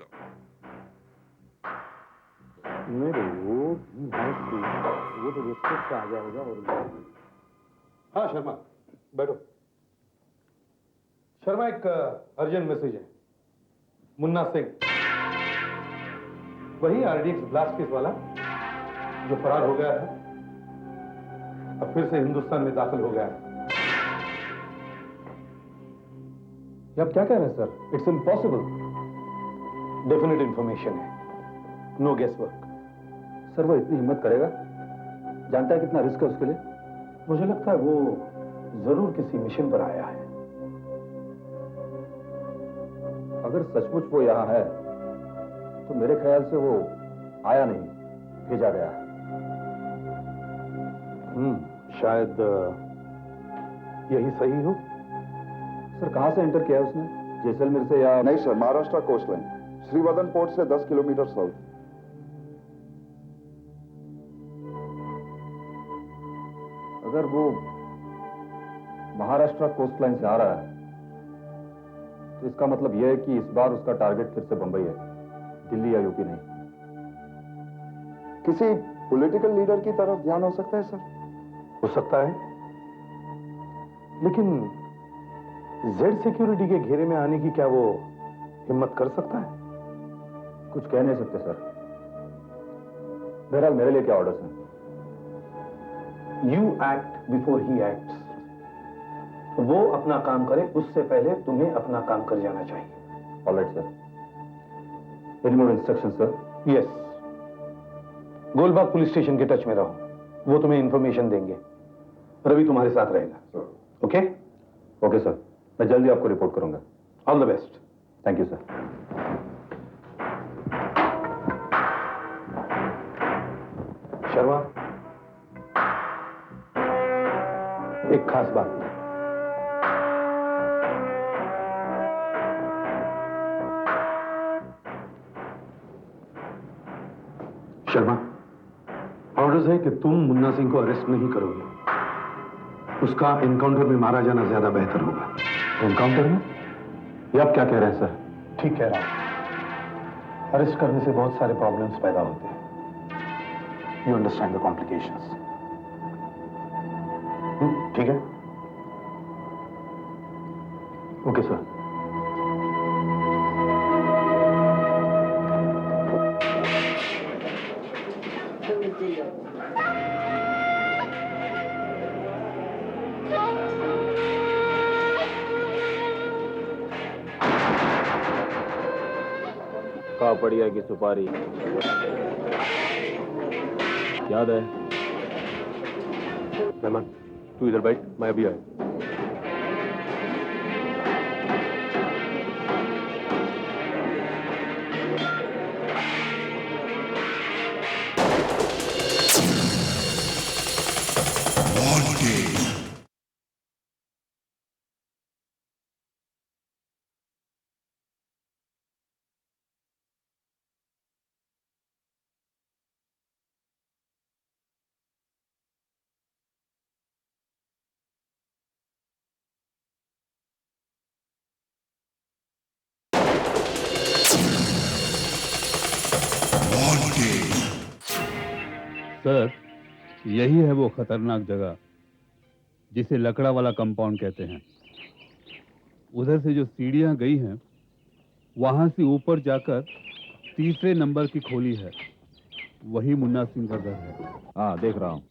सो। मेरे वो तो रिस्पेक्ट से आ जाएगा और हाँ शर्मा, बैठो। शर्मा, एक अर्जेंट मैसेज है। मुन्ना सिंह, वही आरडीएक्स ब्लास्ट केस वाला जो फरार हो गया है, अब फिर से हिंदुस्तान में दाखिल हो गया है। ये आप क्या कह रहे हैं sir? It's impossible. Definite information है, नो गेस वर्क। सर वो इतनी हिम्मत करेगा? जानता है कितना रिस्क है उसके लिए? मुझे लगता है वो जरूर किसी मिशन पर आया है। अगर सचमुच वो यहाँ है तो मेरे ख्याल से वो आया नहीं, भेजा गया है। शायद यही सही हो। सर कहां से एंटर किया है उसने? जैसलमेर से या? नहीं sir, Maharashtra coast line, Shrivardhan port से 10 किलोमीटर साउथ। अगर वो महाराष्ट्र कोस्ट लाइन से आ रहा है तो इसका मतलब यह है कि इस बार उसका टारगेट फिर से बंबई है, दिल्ली या यूपी नहीं। किसी पॉलिटिकल लीडर की तरफ ध्यान हो सकता है सर? हो सकता है, लेकिन जेड सिक्योरिटी के घेरे में आने की क्या वो हिम्मत कर सकता है? कुछ कह नहीं सकते सर। बहरहाल मेरे लिए क्या ऑर्डर्स हैं? You act before he acts. वो अपना काम करे उससे पहले तुम्हें अपना काम कर जाना चाहिए। Alright sir. Any more instruction sir? Yes. Golbagh police station के टच में रहो, वो तुम्हें इंफॉर्मेशन देंगे। रवि तुम्हारे साथ रहेगा। ओके? ओके सर, मैं जल्दी आपको रिपोर्ट करूंगा। All the best. Thank you sir. Sharma, एक खास बात। शर्मा, ऑर्डर्स है कि तुम मुन्ना सिंह को अरेस्ट नहीं करोगे। उसका एनकाउंटर में मारा जाना ज्यादा बेहतर होगा। एनकाउंटर में? ये आप क्या कह रहे हैं सर? ठीक कह रहा हूं। अरेस्ट करने से बहुत सारे प्रॉब्लम्स पैदा होते हैं। You understand the complications? ठीक है? Okay sir. कहाँ पड़ी है कि सुपारी याद है? मेहमान तू इधर बैठ, मैं अभी आया। सर, यही है वो खतरनाक जगह जिसे लकड़ा वाला कंपाउंड कहते हैं। उधर से जो सीढ़ियां गई हैं, वहां से ऊपर जाकर तीसरे नंबर की खोली है, वही मुन्ना सिंह का घर है। हाँ देख रहा हूँ।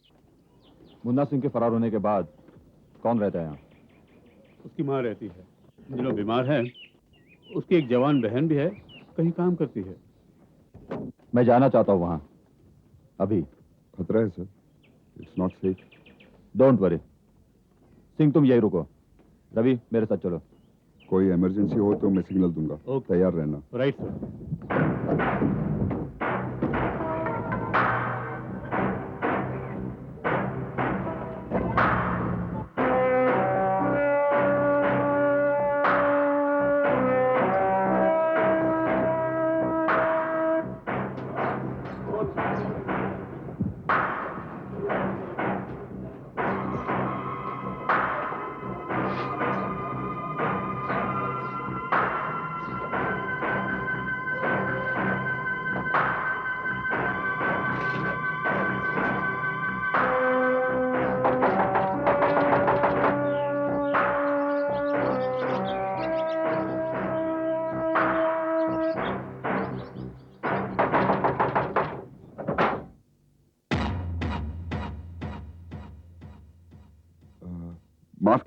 मुन्ना सिंह के फरार होने के बाद कौन रहता है यहाँ? उसकी माँ रहती है, इन दिनों बीमार है। उसकी एक जवान बहन भी है, कहीं काम करती है। मैं जाना चाहता हूँ वहाँ अभी। खतरा है sir, it's not safe. Don't worry Singh, तुम यही रुको। रवि मेरे साथ चलो। कोई इमरजेंसी हो तो मैं सिग्नल दूंगा। ओके। तैयार रहना। Right sir.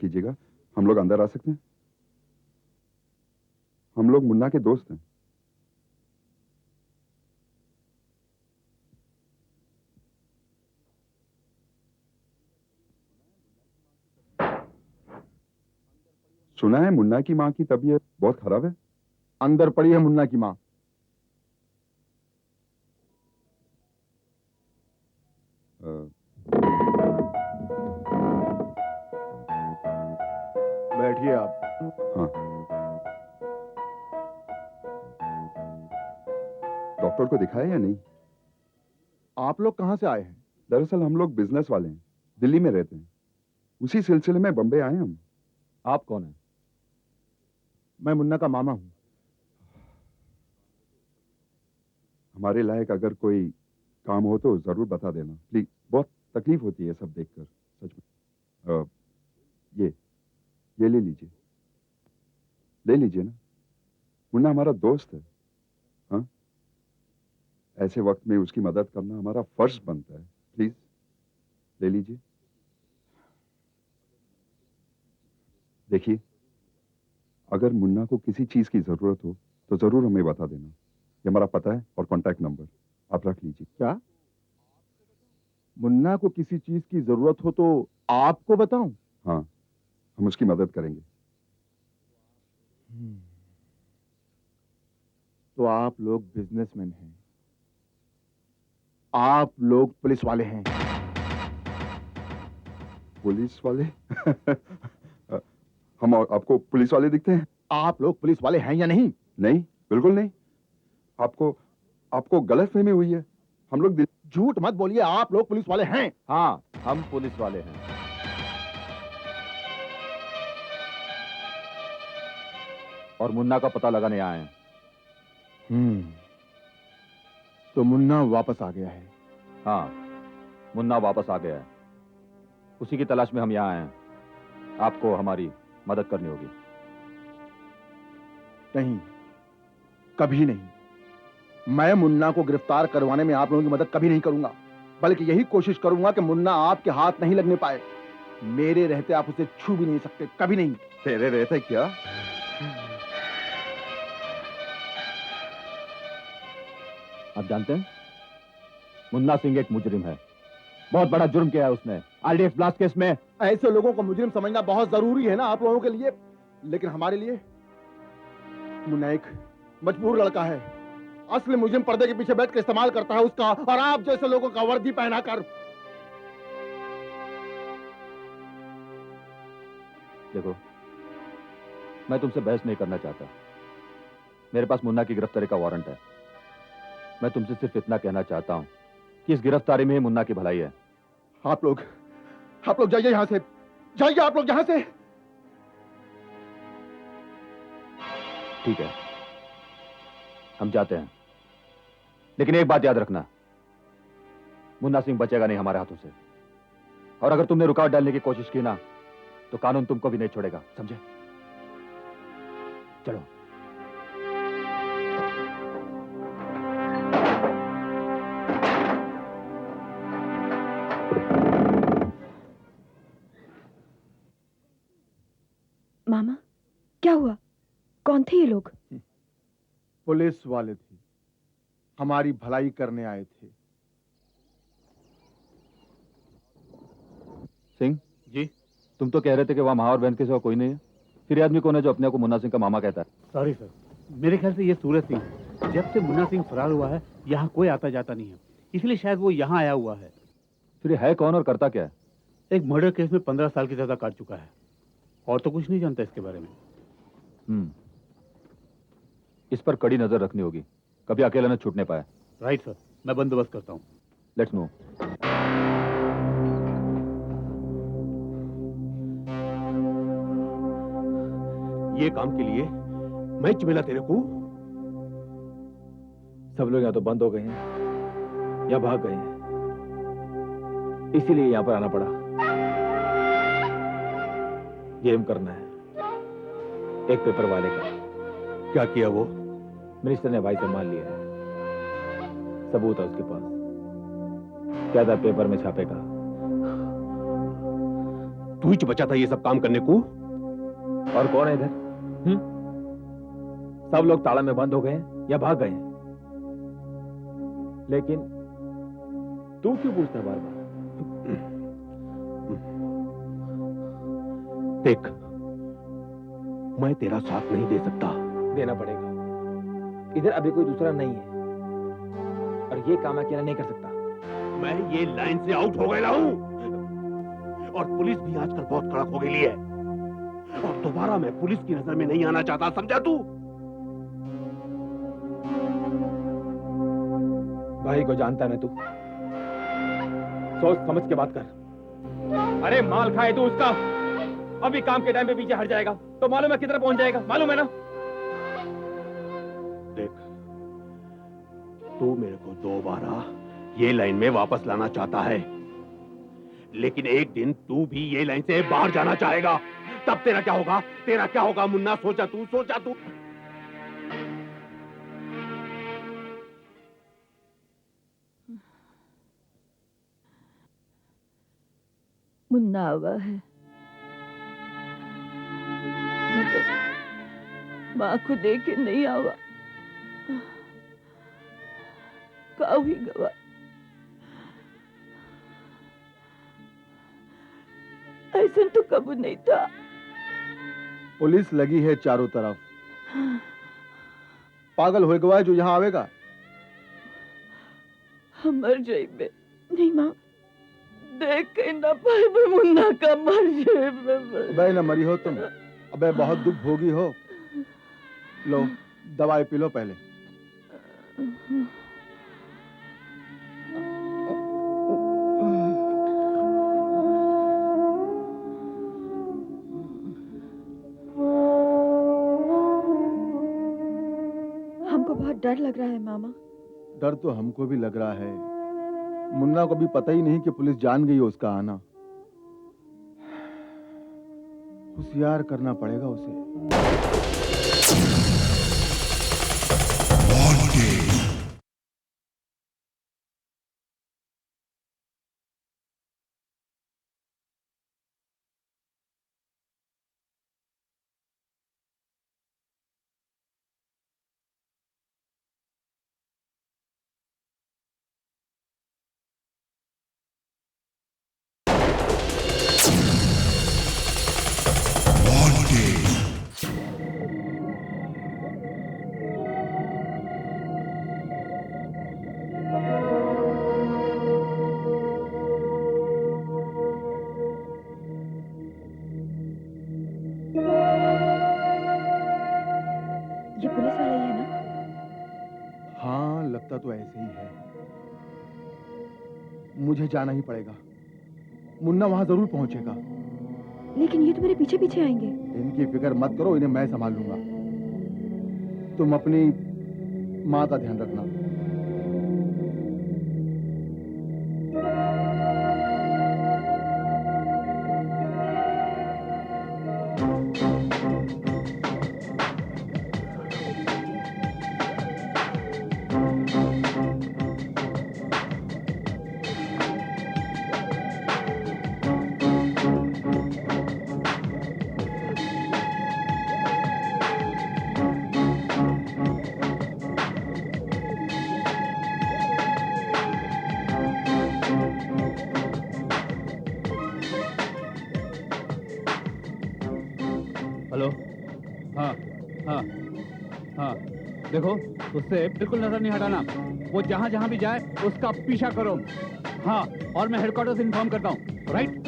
कीजिएगा, हम लोग अंदर आ सकते हैं? हम लोग मुन्ना के दोस्त हैं। सुना है मुन्ना की मां की तबीयत बहुत खराब है। अंदर पड़ी है मुन्ना की मां। बैठिए आप। हाँ, डॉक्टर को दिखाया या नहीं? आप लोग कहां से आए हैं? दरअसल हम लोग बिजनेस वाले हैं, दिल्ली में रहते हैं। उसी सिलसिले में बम्बई आए हम। आप कौन है? मैं मुन्ना का मामा हूं। हमारे लायक अगर कोई काम हो तो जरूर बता देना प्लीज। बहुत तकलीफ होती है सब देखकर, सच में। ये ले लीजिए, ले लीजिए ना। मुन्ना हमारा दोस्त है। हाँ, ऐसे वक्त में उसकी मदद करना हमारा फर्ज बनता है। प्लीज ले लीजिए। देखिए, अगर मुन्ना को किसी चीज की जरूरत हो तो जरूर हमें बता देना। ये हमारा पता है और कांटेक्ट नंबर आप रख लीजिए। क्या मुन्ना को किसी चीज की जरूरत हो तो आपको बताऊं? हाँ, हम उसकी मदद करेंगे। तो आप लोग बिजनेसमैन हैं, आप लोग पुलिस वाले हैं। पुलिस वाले? हम आपको पुलिस वाले दिखते हैं? आप लोग पुलिस वाले हैं या नहीं? नहीं, बिल्कुल नहीं। आपको गलतफहमी हुई है। हम लोग झूठ मत बोलिए, आप लोग पुलिस वाले हैं। हाँ, हम पुलिस वाले हैं। और मुन्ना का पता लगाने आए हैं। तो मुन्ना वापस आ गया है? हाँ, मुन्ना वापस आ गया है। उसी की तलाश में हम यहाँ आए हैं। आपको हमारी मदद करनी होगी। नहीं, कभी नहीं। मैं मुन्ना को गिरफ्तार करवाने में आप लोगों की मदद कभी नहीं करूंगा, बल्कि यही कोशिश करूंगा कि मुन्ना आपके हाथ नहीं लगने पाए। मेरे रहते आप उसे छू भी नहीं सकते, कभी नहीं। तेरे रहते क्या? आप जानते हैं, मुन्ना सिंह एक मुजरिम है। बहुत बड़ा जुर्म किया है उसने आरडीएक्स ब्लास्ट केस में। ऐसे लोगों को मुजरिम समझना बहुत जरूरी है ना आप लोगों के लिए, लेकिन हमारे लिए मुन्ना एक मजबूर लड़का है। असली मुजरिम पर्दे के पीछे बैठ कर इस्तेमाल करता है उसका, और आप जैसे लोगों का वर्दी पहनाकर। देखो, मैं तुमसे बहस नहीं करना चाहता। मेरे पास मुन्ना की गिरफ्तारी का वारंट है। मैं तुमसे सिर्फ इतना कहना चाहता हूं कि इस गिरफ्तारी में ही मुन्ना की भलाई है। आप लोग जाइए यहां से, जाइए आप लोग यहां से। ठीक है, हम जाते हैं, लेकिन एक बात याद रखना, मुन्ना सिंह बचेगा नहीं हमारे हाथों से। और अगर तुमने रुकावट डालने की कोशिश की ना, तो कानून तुमको भी नहीं छोड़ेगा, समझे? चलो। मामा, क्या हुआ? कौन थे ये लोग? पुलिस वाले थे, हमारी भलाई करने आए थे। सिंह जी, तुम तो कह रहे थे कि वहां महावर बहन के सिवा कोई नहीं है। फिर ये आदमी कौन है जो अपने को मुन्ना सिंह का मामा कहता है? सॉरी सर, मेरे ख्याल से ये सूरज सिंह। जब से मुन्ना सिंह फरार हुआ है, यहाँ कोई आता जाता नहीं है, इसलिए शायद वो यहाँ आया हुआ है। फिर ये है कौन और करता क्या है? एक मर्डर केस में 15 साल की सजा काट चुका है, और तो कुछ नहीं जानता इसके बारे में। इस पर कड़ी नजर रखनी होगी, कभी अकेला न छूटने पाए। राइट सर, मैं बंदोबस्त करता हूँ। Let's move. ये काम के लिए मैं मिला तेरे को? सब लोग यहाँ तो बंद हो गए हैं या भाग गए हैं, इसीलिए यहाँ पर आना पड़ा। गेम करना है एक पेपर वाले का। क्या किया वो? मिनिस्टर ने भाई से मान लिया है, सबूत है उसके पास। क्या था पेपर में छापेगा? तू ही बचा था ये सब काम करने को। और कौन है इधर? सब लोग ताला में बंद हो गए हैं या भाग गए हैं, लेकिन तू क्यों पूछता है बार बार? देख, मैं तेरा साथ नहीं दे सकता। देना पड़ेगा। इधर अभी कोई दूसरा नहीं है और ये काम अकेला नहीं कर सकता। मैं ये लाइन से आउट हो गया हूं और पुलिस भी आजकल बहुत कड़क हो गई है और दोबारा मैं पुलिस की नजर में नहीं आना चाहता, समझा तू? भाई को जानता है तू, सोच समझ के बात कर। अरे माल खाए तू उसका, अभी काम के टाइम पे पीछे हट जाएगा तो मालूम है किधर पहुंच जाएगा, मालूम है ना? देख, तू मेरे को दोबारा ये लाइन में वापस लाना चाहता है, लेकिन एक दिन तू भी ये लाइन से बाहर जाना चाहेगा, तब तेरा क्या होगा? तेरा क्या होगा मुन्ना? सोचा तू, सोचा तू? मुन्ना आवा है, मगर माँ को देखे नहीं आवा, काऊ ही गवा। ऐसा तो कबू नहीं था। पुलिस लगी है चारों तरफ, पागल होए गवा है जो यहाँ आवेगा। हम मर जाइबे नहीं माँ, देख के ना पाए मैं मुन्ना का मर जाइबे। अबे न मरी हो तुम, अबे बहुत दुख भोगी हो। लो दवाई पी लो पहले। हमको बहुत डर लग रहा है मामा। डर तो हमको भी लग रहा है। मुन्ना को भी पता ही नहीं कि पुलिस जान गई है उसका आना। होशियार करना पड़ेगा उसे। ये पुलिस वाला ही है ना? हाँ लगता तो ऐसे ही है। मुझे जाना ही पड़ेगा। मुन्ना वहां जरूर पहुंचेगा। लेकिन ये तो मेरे पीछे पीछे आएंगे। इनकी फिक्र मत करो, इन्हें मैं संभाल लूंगा। तुम अपनी माँ का ध्यान रखना। हेलो। हाँ हाँ हाँ, देखो उससे बिल्कुल नजर नहीं हटाना। वो जहां जहां भी जाए उसका पीछा करो। हाँ, और मैं हेडक्वार्टर से इन्फॉर्म करता हूँ। Right?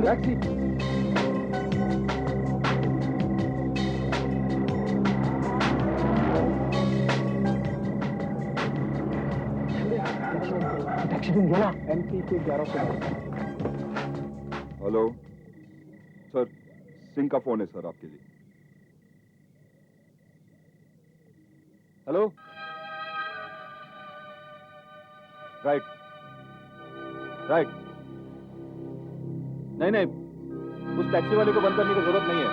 Taxi. Hello sir, Singh का फोन है सर आपके लिए। हेलो। Right right. नहीं नहीं, उस टैक्सी वाले को बंद करने की जरूरत नहीं है।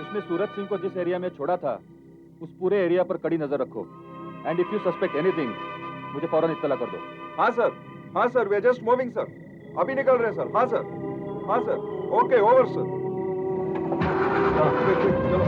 उसने सूरज सिंह को जिस एरिया में छोड़ा था उस पूरे एरिया पर कड़ी नजर रखो and if you suspect anything मुझे फौरन इत्तला कर दो। हाँ sir, we are just moving sir, अभी निकल रहे सर। हाँ सर, ओके, ओवर सर। चलो।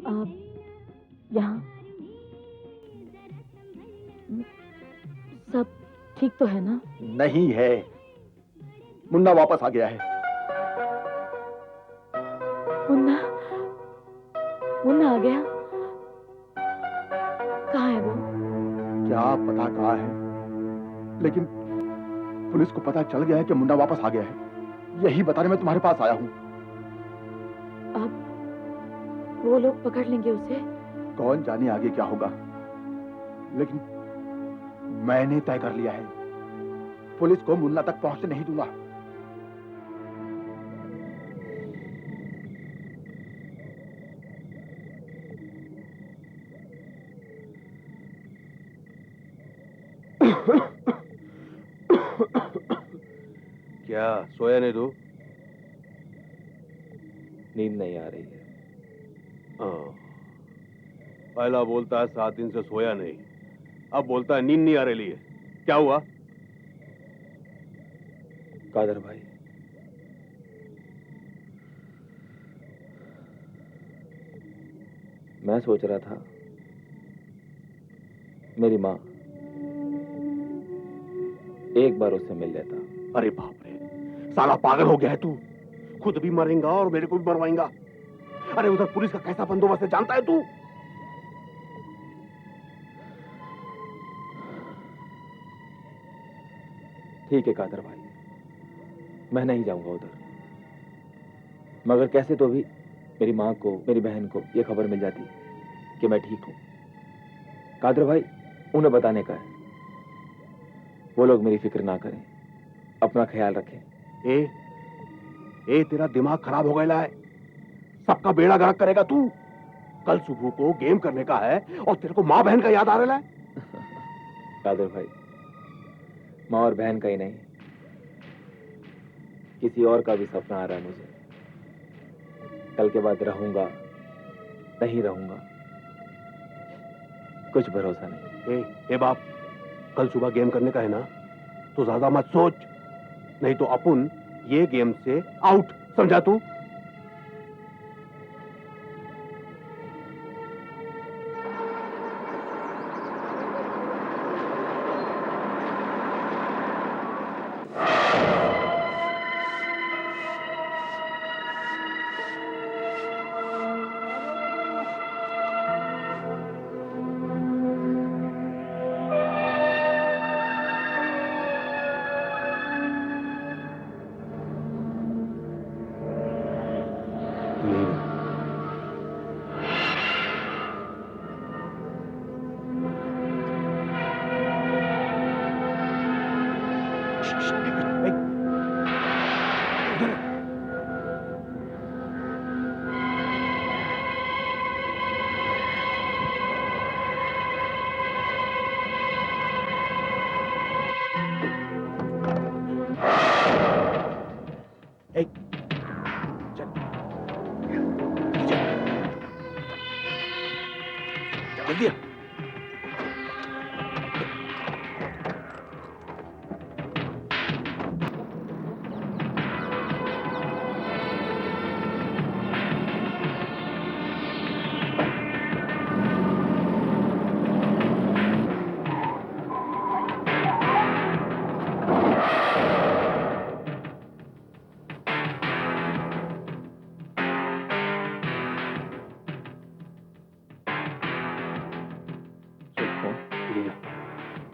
आप यहाँ सब ठीक तो है ना? नहीं है। मुन्ना वापस आ गया है। मुन्ना मुन्ना आ गया? कहाँ है वो? क्या पता कहाँ है, लेकिन पुलिस को पता चल गया है कि मुन्ना वापस आ गया है। यही बताने मैं तुम्हारे पास आया हूँ। अब वो लोग पकड़ लेंगे उसे? कौन जाने आगे क्या होगा, लेकिन मैंने तय कर लिया है, पुलिस को मुन्ना तक पहुंचने नहीं दूंगा। क्या सोया नहीं तू? नींद नहीं आ रही है। हाँ, पहला बोलता है 7 दिन से सोया नहीं, अब बोलता है नींद नहीं आ रही है। क्या हुआ? कादर भाई, मैं सोच रहा था मेरी माँ एक बार उससे मिल लेता। अरे बाप रे, साला पागल हो गया है तू। खुद भी मरेगा और मेरे को भी मरवाएगा। अरे उधर पुलिस का कैसा बंदोबस्त है जानता है तू? ठीक है कादर भाई, मैं नहीं जाऊंगा उधर, मगर कैसे तो भी मेरी माँ को, मेरी बहन को यह खबर मिल जाती कि मैं ठीक हूं। कादर भाई, उन्हें बताने का है, वो लोग मेरी फिक्र ना करें, अपना ख्याल रखें। ए तेरा दिमाग खराब हो गया है। सबका बेड़ा गर्क करेगा तू। कल सुबह को गेम करने का है और तेरे को माँ बहन का याद आ रहा है। कादर भाई, माँ और बहन का ही नहीं, किसी और का भी सपना आ रहा है मुझे। कल के बाद रहूंगा नहीं रहूंगा कुछ भरोसा नहीं। ए बाप, कल सुबह गेम करने का है ना, तो ज्यादा मत सोच, नहीं तो अपन ये गेम से आउट, समझा तू? जल्दी आ।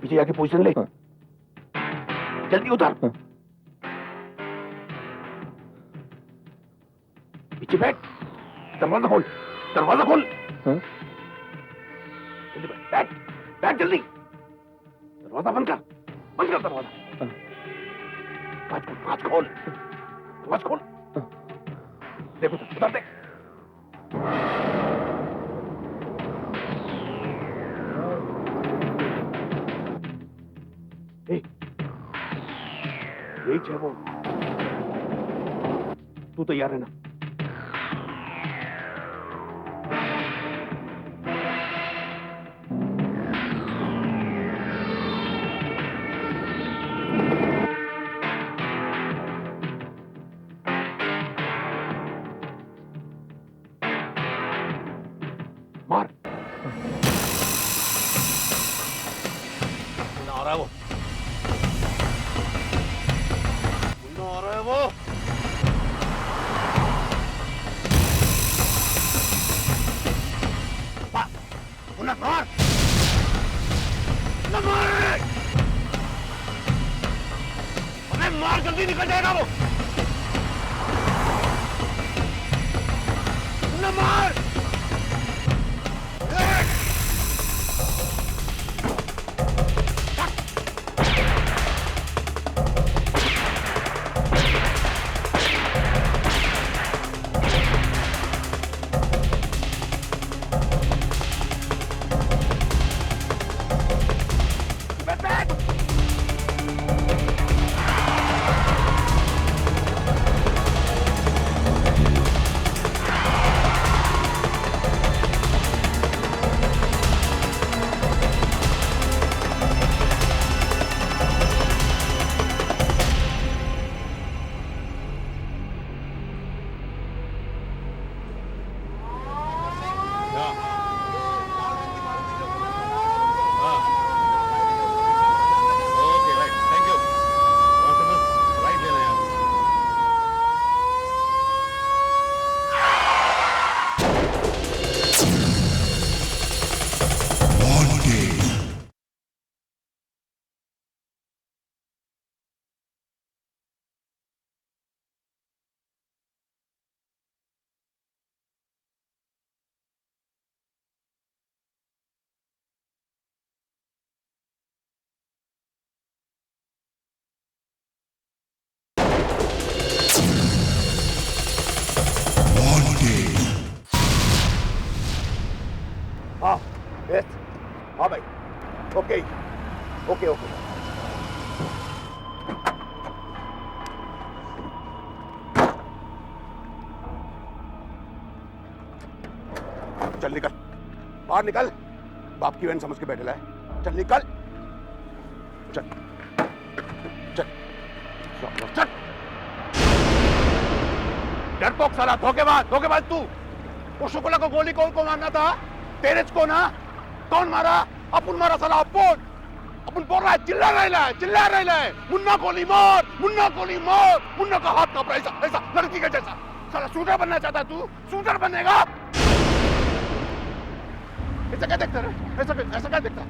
पीछे जाके पोजीशन ले। हाँ। जल्दी उतर। हाँ। पीछे बैठ। दरवाजा खोल, दरवाजा खोल। हाँ। जल्दी बैठ, बैठ, बैठ जल्दी। दरवाजा बंद कर, बंद कर दरवाजा। हाँ। आवाज खोल, आवाज खोल। देखो उधर देख। यही है वो। तू तैयार है ना? मार। आ रहा है वो, आ रहा है वो। मुन्ना मार, मुन्ना मार। अबे मार, जल्दी निकल जाएगा वो। मुन्ना मार। हाँ, यस, हाँ भाई, ओके, ओके, ओके। चल निकल, बाहर निकल। बाप की बहन समझ के बैठे है। चल निकल, चल, चल, चल। डरपोक साला, धोखेबाज तू। वो शुक्ला को गोली कौन मारना था? तेरे को ना? कौन मारा? अपन मारा साला, अपन बोल रहा है, चिल्ला रहा है। मुन्ना गोली मार। मुन्ना का हाथ कांप रहा है, ऐसा लड़की के जैसा। साला शूटर बनना चाहता है तू? शूटर बनेगा? ऐसा क्या देखता है? ऐसा क्या देखता है?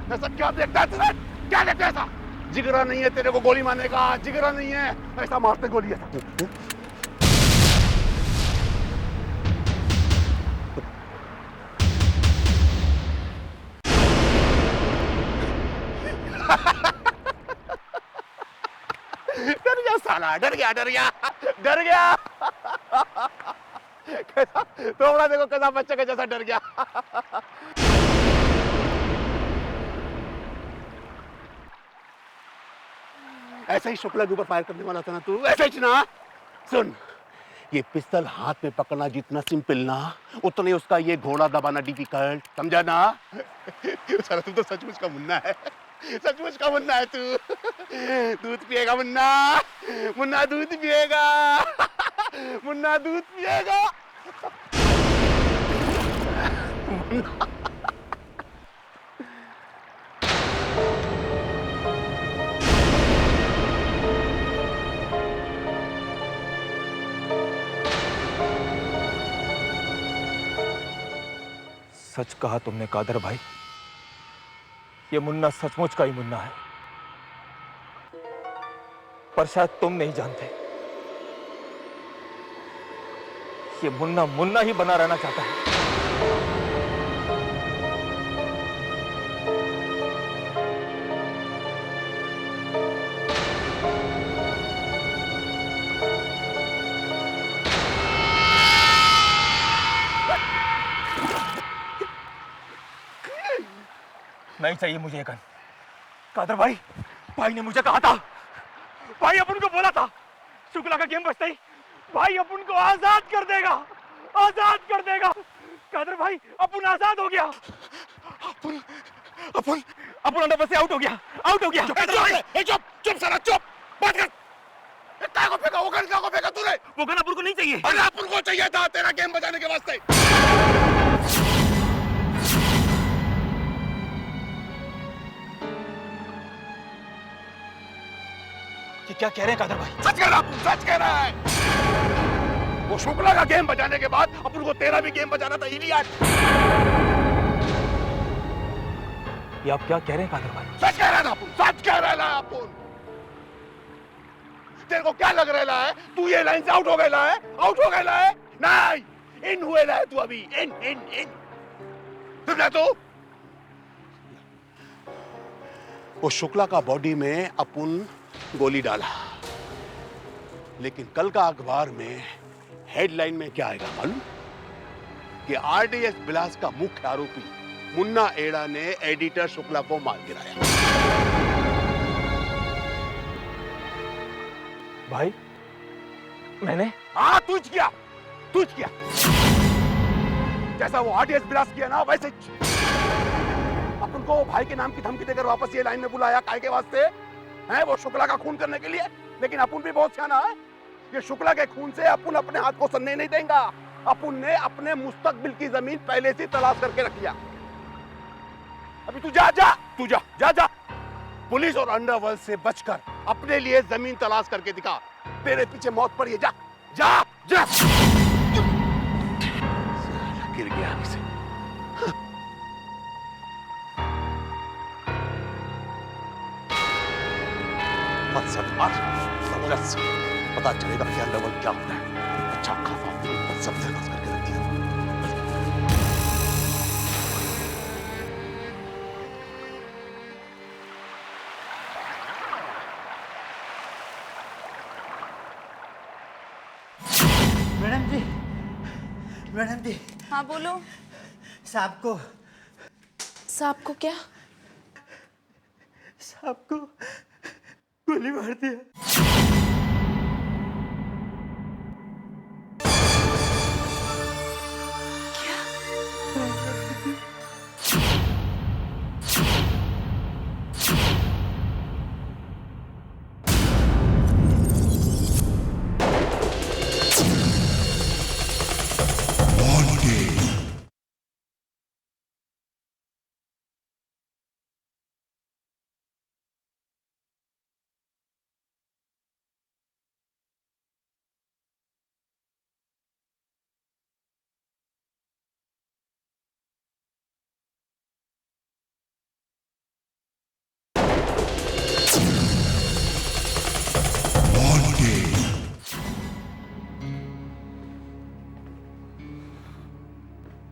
क्या देखता है ऐसा? जिगरा नहीं है तेरे को गोली मारने का, जिगरा नहीं है। ऐसा मारते गोली है। डर गया साला, डर गया। कैसा थोड़ा देखो, कैसा बच्चे का जैसा डर गया। ऐसा ही शुक्ला के ऊपर फायर करने वाला था ना तू? ऐसा ही ना? सुन, ये पिस्तौल हाथ में पकड़ना जितना सिंपल ना, उतना ही उसका ये घोड़ा दबाना डिफिकल्ट, समझा ना? साला तू तो सचमुच का मुन्ना है। तू दूध पिएगा मुन्ना दूध पिएगा। सच कहा तुमने कादर भाई, ये मुन्ना सचमुच का ही मुन्ना है। पर शायद तुम नहीं जानते, ये मुन्ना मुन्ना ही बना रहना चाहता है। नहीं चाहिए मुझे ये गन। कादर भाई, भाई ने मुझे कहा था, भाई अपन को बोला था, शुक्ला का गेम बचता ही भाई अपन को आजाद कर देगा, आजाद कर देगा। कादर भाई, अपन आजाद हो गया। अपन अपन अपन अंदर से आउट हो गया, आउट हो गया। चुप चुप साला चुप, बात कर। क्या को फेंका वो गन, क्या को फेंका तूने? वो गन अपन को नहीं चाहिए। अरे अपन को चाहिए था तेरा गेम बजाने के वास्ते। ये क्या कह रहे हैं कादर भाई? सच कह रहा हूं, सच कह रहा है। वो शुक्ला का गेम बजाने के बाद अपन को तेरा भी गेम बजाना था, इडियट। ये आप क्या कह रहे हैं कादर भाई? सच कह रहा था अपन, सच कह रहा है अपन। तेरे को क्या लग रहा है तू ये लाइन से आउट हो गया है, आउट हो गया है? नहीं, इन हुए है तू अभी, इन इन इन। समझा तू? वो शुक्ला का बॉडी में अपन गोली डाला, लेकिन कल का अखबार में हेडलाइन में क्या आएगा मालूम? कि आरडीएस बिलास का मुख्य आरोपी मुन्ना एड़ा ने एडिटर शुक्ला को मार गिराया। भाई मैंने? हाँ तुझ किया, तुझ किया। जैसा वो आरडीएस बिलास किया ना, वैसे अपन को भाई के नाम की धमकी देकर वापस ये लाइन में बुलाया, काय के वास्ते है? वो शुक्ला का खून करने के लिए। लेकिन अपन भी बहुत सियाना है, ये शुक्ला के खून से अपन अपने हाथ को सन्ने नहीं देंगे। अपन ने अपने मुस्तकबिल की जमीन पहले से तलाश करके रख लिया। अभी तू जा जा, तू जा जा जा, पुलिस और अंडरवर्ल्ड से बचकर अपने लिए जमीन तलाश करके दिखा। तेरे पीछे मौत पड़ी है, जा जा जा। गिर गया अभी से। मत सर, मत जबरदस्त पता चलेगा कि अंडरवर्ल्ड क्या होता है। अच्छा खासा सबसे नस करके रख दिया। मैडम जी, मैडम जी। हाँ बोलो। साहब को क्या? साहब को गोली मार दिया।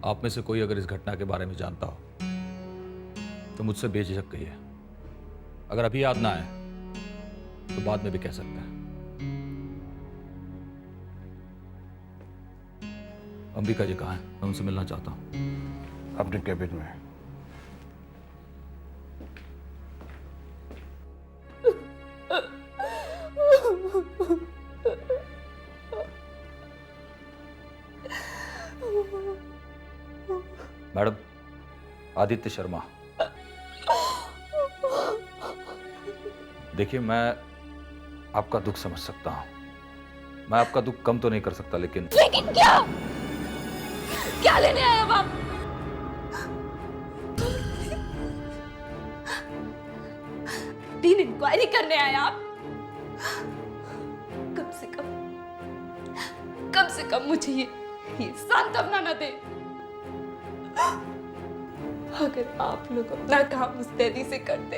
आप में से कोई अगर इस घटना के बारे में जानता हो तो मुझसे बेझिझक कहिए। अगर अभी याद ना आए तो बाद में भी कह सकते हैं। अंबिका जी कहाँ हैं? मैं उनसे मिलना चाहता हूं। अपने कैबिन में। मैडम, आदित्य शर्मा। देखिए, मैं आपका दुख समझ सकता हूं। मैं आपका दुख कम तो नहीं कर सकता, लेकिन क्या? क्या लेने आए अब आप? डीन इंक्वायरी करने आए आप? कम से कम मुझे ये सांत्वना न दे। अगर आप लोग अपना काम मुस्तैदी से करते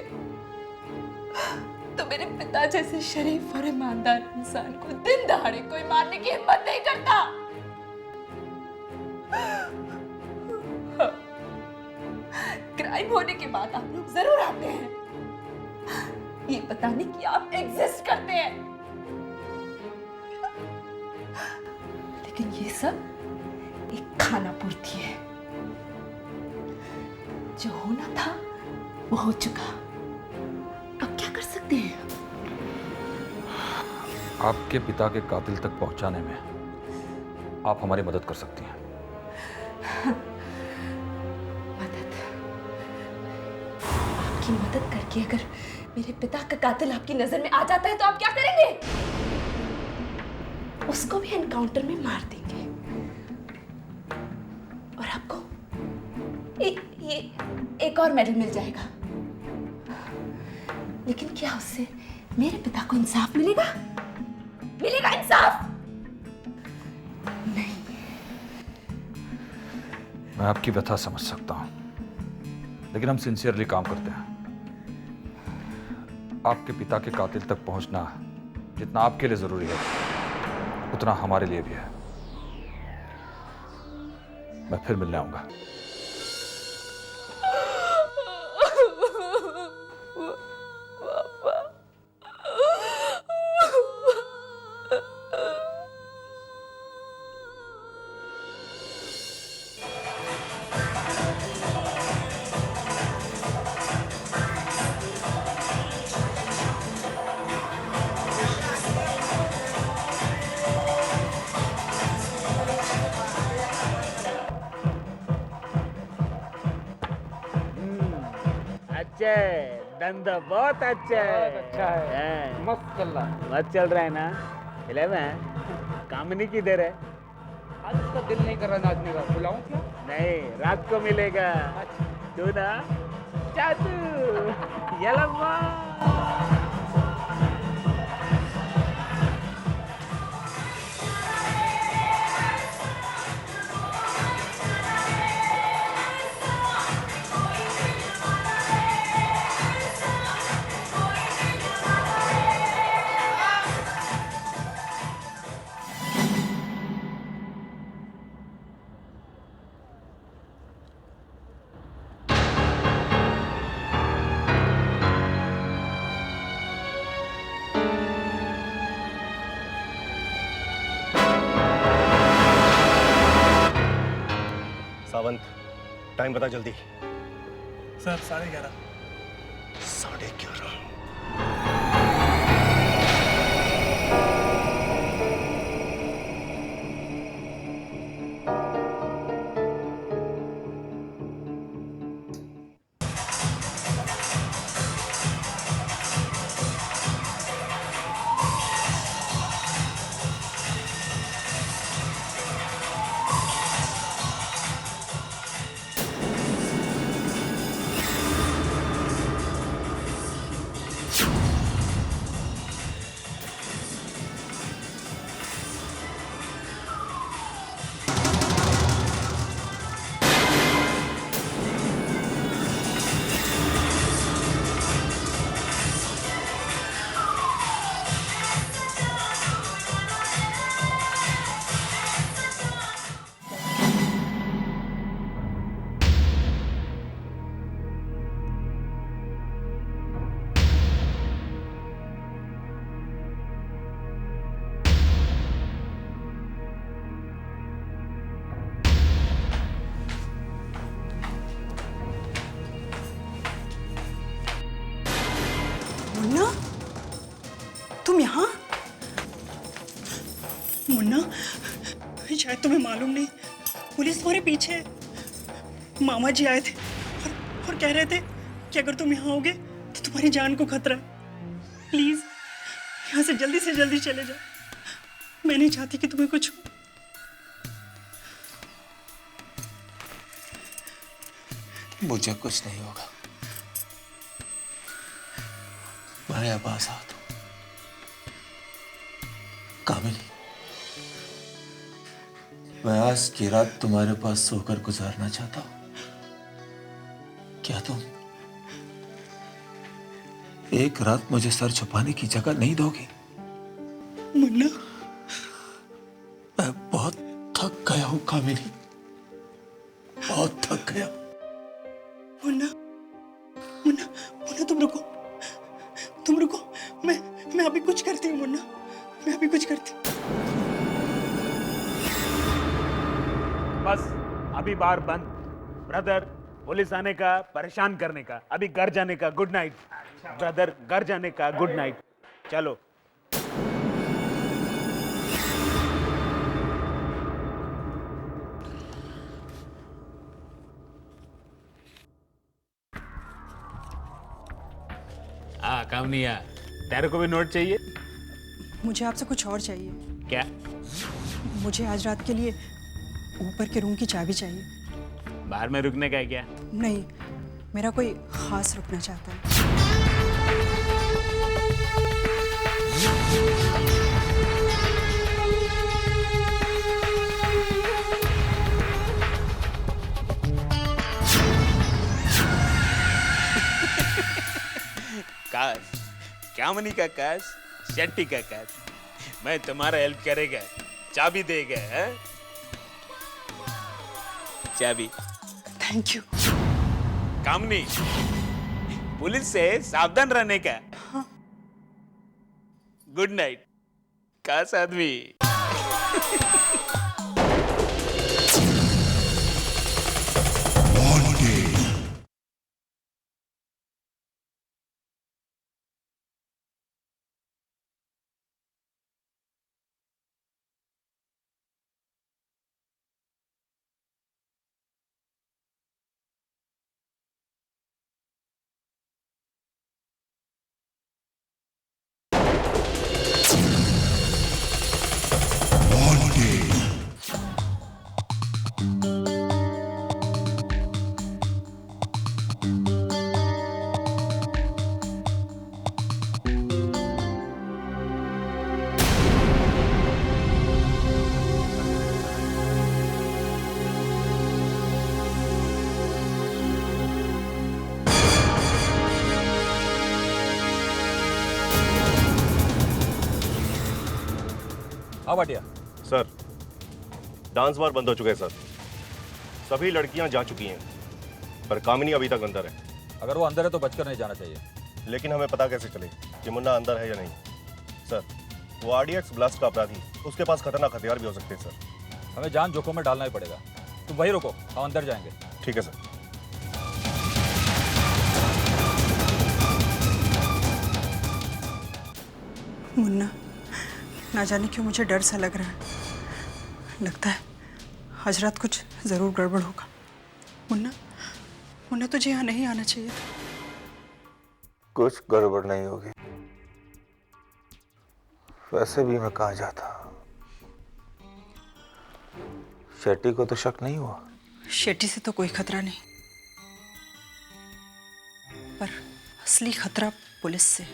तो मेरे पिता जैसे शरीफ और ईमानदार इंसान को दिन दहाड़े कोई मारने की हिम्मत नहीं करता। क्राइम होने के बाद आप लोग जरूर आते हैं, ये बताने कि आप एग्जिस्ट करते हैं, लेकिन ये सब एक खाना पूर्ति है। जो होना था वो हो चुका, अब क्या कर सकते हैं? आपके पिता के कातिल तक पहुंचाने में आप हमारी मदद कर सकती हैं। मदद? आपकी मदद करके अगर मेरे पिता का कातिल आपकी नजर में आ जाता है तो आप क्या करेंगे? उसको भी एनकाउंटर में मार देंगे और आपको ये एक और मेडल मिल जाएगा। लेकिन क्या उससे मेरे पिता को इंसाफ मिलेगा? मिलेगा इंसाफ? नहीं। मैं आपकी व्यथा समझ सकता हूं, लेकिन हम सिंसियरली काम करते हैं। आपके पिता के कातिल तक पहुंचना जितना आपके लिए जरूरी है उतना हमारे लिए भी है। मैं फिर मिलने आऊंगा। अच्छा है, धंधा बहुत अच्छा है, मस्त चल रहा है ना। चले मैं कामनी किधर है? आज उसका दिल नहीं कर रहा नाचने का, बुलाऊं क्या? नहीं, रात को मिलेगा। तू ना चाचू यलम्मा। सावंत, टाइम बता जल्दी। सर 11:30। 11:30। मुन्ना, तुम यहाँ? मुन्ना, शायद तुम्हें मालूम नहीं, पुलिस तुम्हारे पीछे है। मामा जी आए थे और कह रहे थे कि अगर तुम यहाँ आओगे तो तुम्हारी जान को खतरा है। प्लीज यहाँ से जल्दी चले जाओ। मैं नहीं चाहती कि तुम्हें कुछ हो। मुझे कुछ नहीं होगा, मैं अब आजाद हूं। कामिनी, मैं आज की रात तुम्हारे पास सोकर गुजारना चाहता हूं। क्या तुम एक रात मुझे सर छुपाने की जगह नहीं दोगी? मुन्ना, मैं बहुत थक गया हूं कामिनी, बहुत थक गया। मुन्ना, मुन्ना, मुन्ना तुम रुको, तुम रुको। मैं अभी कुछ करती हूँ मुन्ना, मैं अभी कुछ करती हूँ। बस अभी बार बंद। ब्रदर, पुलिस आने का, परेशान करने का, अभी घर जाने का। गुड नाइट ब्रदर, घर जाने का। Good night. चलो। कामनिया, तेरे को भी नोट चाहिए? मुझे आपसे कुछ और चाहिए। क्या? मुझे आज रात के लिए ऊपर के रूम की चाबी चाहिए। बाहर में रुकने का है क्या? नहीं, मेरा कोई खास रुकना चाहता है। काश, कामनी का काश, शेट्टी का काश, मैं तुम्हारा हेल्प करेगा, चाबी देगा। है? चाबी। Thank you. कामनी, पुलिस से सावधान रहने का। हाँ। गुड नाइट काश आदमी। हाँ भाटिया। सर, डांस बार बंद हो चुके हैं सर। सभी लड़कियां जा चुकी हैं, पर कामिनी अभी तक अंदर है। अगर वो अंदर है तो बचकर नहीं जाना चाहिए। लेकिन हमें पता कैसे चले कि मुन्ना अंदर है या नहीं? सर, वो आरडीएक्स ब्लास्ट का अपराधी, उसके पास खतरनाक हथियार भी हो सकते हैं सर। हमें जान जोखिम में डालना ही पड़ेगा। तुम वहीं रुको, हम अंदर जाएंगे। ठीक है सर। मुन्ना, ना जाने क्यों मुझे डर सा लग रहा है। लगता है आज रात कुछ जरूर गड़बड़ होगा। मुन्ना, मुन्ना तुझे यहाँ नहीं आना चाहिए था। कुछ गड़बड़ नहीं होगी। वैसे भी मैं कहाँ जाता? शेट्टी को तो शक नहीं हुआ? शेट्टी से तो कोई खतरा नहीं, पर असली खतरा पुलिस से।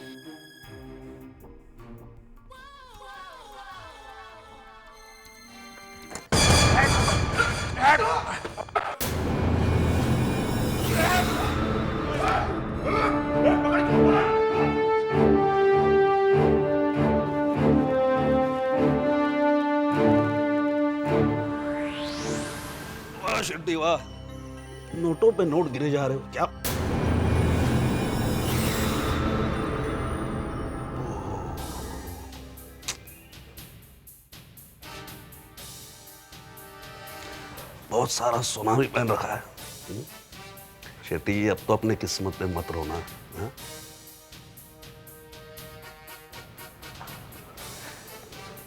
वाह शेट्टी वाह, नोटों पे नोट गिरे जा रहे हो क्या? बहुत सारा सोना भी पहन रखा है। शेट्टी, अब तो अपने किस्मत पे मत रोना। हा?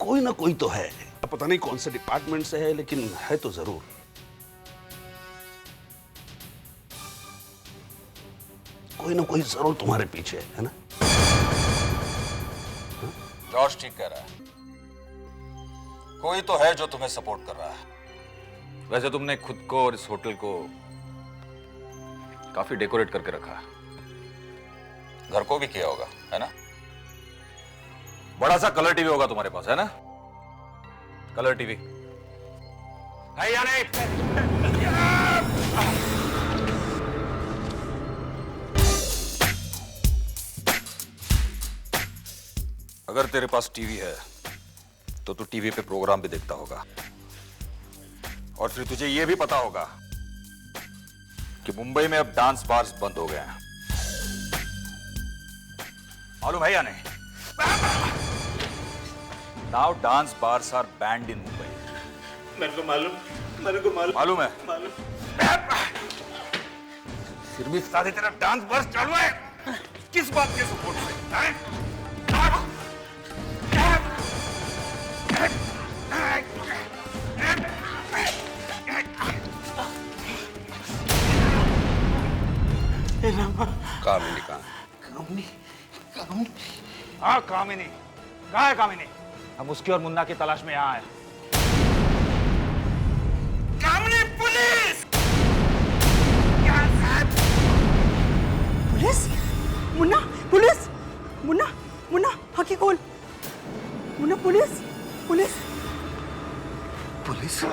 कोई ना कोई तो है, पता नहीं कौन से डिपार्टमेंट से है, लेकिन है तो जरूर। कोई ना कोई जरूर तुम्हारे पीछे है ना? जॉर्ज ठीक कह रहा है। कोई तो है जो तुम्हें सपोर्ट कर रहा है। वैसे तुमने खुद को और इस होटल को काफी डेकोरेट करके रखा है। घर को भी किया होगा, है ना? बड़ा सा कलर टीवी होगा तुम्हारे पास, है ना? कलर टीवी है या नहीं? अगर तेरे पास टीवी है तो तू टीवी पे प्रोग्राम भी देखता होगा, और फिर तुझे यह भी पता होगा कि मुंबई में अब डांस बार्स बंद हो गए हैं। मालूम है या नहीं? Now dance bars are banned in Mumbai. मेरे को मालूम मालूम है? मालूम। फिर भी साथी तेरा डांस बार्स चालू है, किस बात के सपोर्ट से? हैं? कामिनी कहाँ है? हाँ कामिनी, कहाँ है कामिनी? हम उसकी और मुन्ना की तलाश में यहाँ आए। Kamini police! Police? Munna police! Munna Munna आंखें खोल। मुन्ना पुलिस! पुलिस! पुलिस?